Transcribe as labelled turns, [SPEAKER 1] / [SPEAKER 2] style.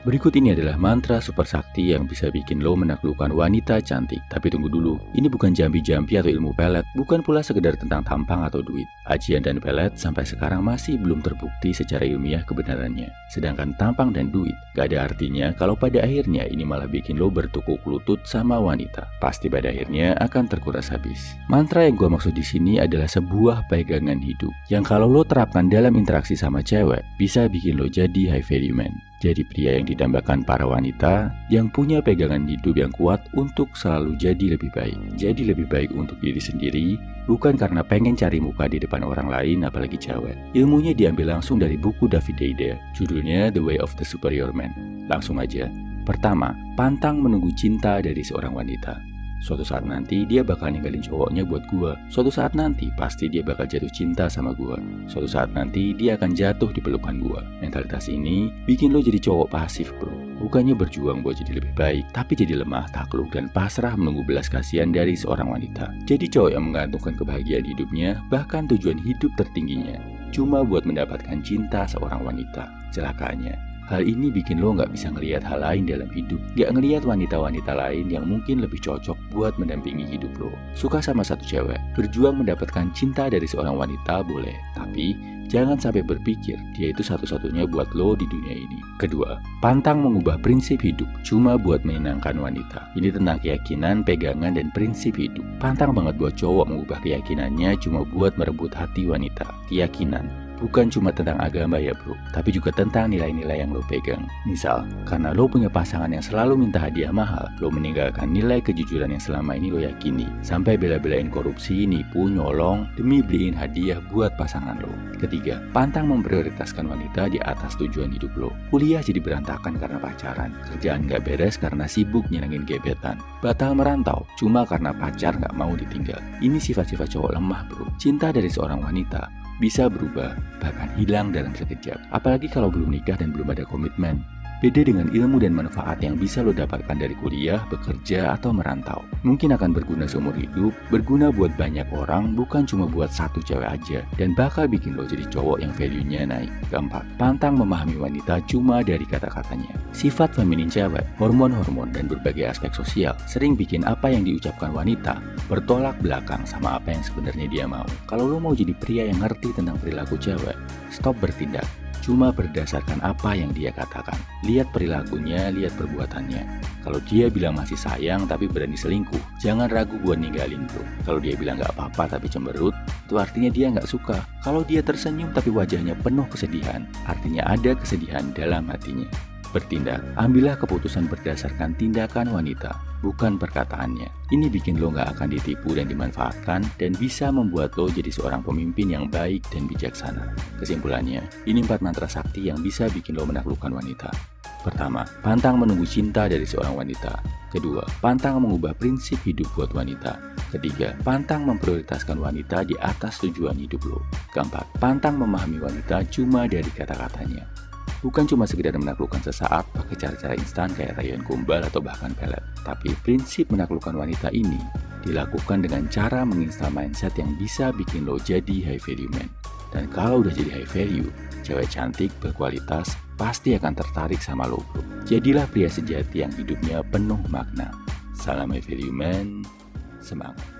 [SPEAKER 1] Berikut ini adalah mantra super sakti yang bisa bikin lo menaklukkan wanita cantik. Tapi tunggu dulu, ini bukan jampi-jampi atau ilmu pelet, bukan pula sekedar tentang tampang atau duit. Ajian dan pelet sampai sekarang masih belum terbukti secara ilmiah kebenarannya. Sedangkan tampang dan duit gak ada artinya kalau pada akhirnya ini malah bikin lo bertukuk lutut sama wanita. Pasti pada akhirnya akan terkuras habis. Mantra yang gue maksud di sini adalah sebuah pegangan hidup yang kalau lo terapkan dalam interaksi sama cewek bisa bikin lo jadi high value man. Jadi pria yang didambakan para wanita yang punya pegangan hidup yang kuat untuk selalu jadi lebih baik. Jadi lebih baik untuk diri sendiri, bukan karena pengen cari muka di depan orang lain apalagi cewek. Ilmunya diambil langsung dari buku David Deida, judulnya The Way of the Superior Man. Langsung aja. Pertama, pantang menunggu cinta dari seorang wanita. Suatu saat nanti dia bakal ninggalin cowoknya buat gua. Suatu saat nanti pasti dia bakal jatuh cinta sama gua. Suatu saat nanti dia akan jatuh di pelukan gua. Mentalitas ini bikin lo jadi cowok pasif, bro. Bukannya berjuang buat jadi lebih baik, tapi jadi lemah, takluk, dan pasrah menunggu belas kasihan dari seorang wanita. Jadi cowok yang menggantungkan kebahagiaan hidupnya, bahkan tujuan hidup tertingginya, cuma buat mendapatkan cinta seorang wanita. Celakanya, hal ini bikin lo gak bisa ngelihat hal lain dalam hidup. Gak ngelihat wanita-wanita lain yang mungkin lebih cocok buat mendampingi hidup lo. Suka sama satu cewek, berjuang mendapatkan cinta dari seorang wanita boleh, tapi jangan sampai berpikir dia itu satu-satunya buat lo di dunia ini. Kedua, pantang mengubah prinsip hidup cuma buat menyenangkan wanita. Ini tentang keyakinan, pegangan, dan prinsip hidup. Pantang banget buat cowok mengubah keyakinannya cuma buat merebut hati wanita. Keyakinan bukan cuma tentang agama ya bro, tapi juga tentang nilai-nilai yang lo pegang. Misal, karena lo punya pasangan yang selalu minta hadiah mahal, lo meninggalkan nilai kejujuran yang selama ini lo yakini, sampai bela-belain korupsi, nipu, nyolong, demi beliin hadiah buat pasangan lo. Ketiga, pantang memprioritaskan wanita di atas tujuan hidup lo. Kuliah jadi berantakan karena pacaran, kerjaan gak beres karena sibuk nyenengin gebetan, batal merantau cuma karena pacar gak mau ditinggal. Ini sifat-sifat cowok lemah bro. Cinta dari seorang wanita bisa berubah, bahkan hilang dalam sekejap. Apalagi kalau belum nikah dan belum ada komitmen. Beda dengan ilmu dan manfaat yang bisa lo dapatkan dari kuliah, bekerja, atau merantau. Mungkin akan berguna seumur hidup, berguna buat banyak orang, bukan cuma buat satu cewek aja. Dan bakal bikin lo jadi cowok yang value-nya naik. Keempat, pantang memahami wanita cuma dari kata-katanya. Sifat feminin cewek, hormon-hormon, dan berbagai aspek sosial sering bikin apa yang diucapkan wanita bertolak belakang sama apa yang sebenarnya dia mau. Kalau lo mau jadi pria yang ngerti tentang perilaku cewek, stop bertindak cuma berdasarkan apa yang dia katakan. Lihat perilakunya, lihat perbuatannya. Kalau dia bilang masih sayang tapi berani selingkuh, jangan ragu buat ninggalin bro. Kalau dia bilang gak apa-apa tapi cemberut, itu artinya dia gak suka. Kalau dia tersenyum tapi wajahnya penuh kesedihan, artinya ada kesedihan dalam hatinya. Bertindak, ambillah keputusan berdasarkan tindakan wanita, bukan perkataannya. Ini bikin lo gak akan ditipu dan dimanfaatkan, dan bisa membuat lo jadi seorang pemimpin yang baik dan bijaksana. Kesimpulannya, ini 4 mantra sakti yang bisa bikin lo menaklukkan wanita. Pertama, pantang menunggu cinta dari seorang wanita. Kedua, pantang mengubah prinsip hidup buat wanita. Ketiga, pantang memprioritaskan wanita di atas tujuan hidup lo. Keempat, pantang memahami wanita cuma dari kata-katanya. Bukan cuma sekedar menaklukkan sesaat pakai cara-cara instan kayak rayuan gombal atau bahkan pelet. Tapi prinsip menaklukkan wanita ini dilakukan dengan cara menginstal mindset yang bisa bikin lo jadi high value man. Dan kalau udah jadi high value, cewek cantik berkualitas pasti akan tertarik sama lo bro. Jadilah pria sejati yang hidupnya penuh makna. Salam high value man, semangat.